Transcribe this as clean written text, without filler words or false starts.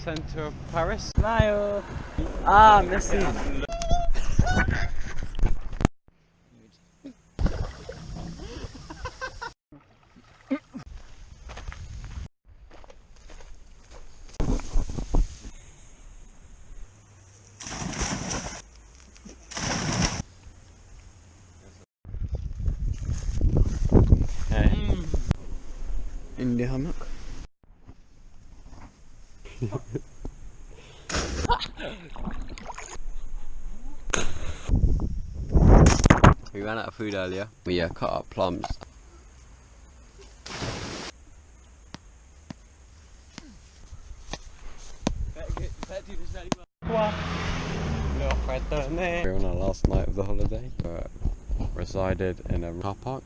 centre of Paris. Smile! Ah, missing! In the hammock. We ran out of food earlier. We cut up plums. We're on our last night of the holiday. Resided in a car park.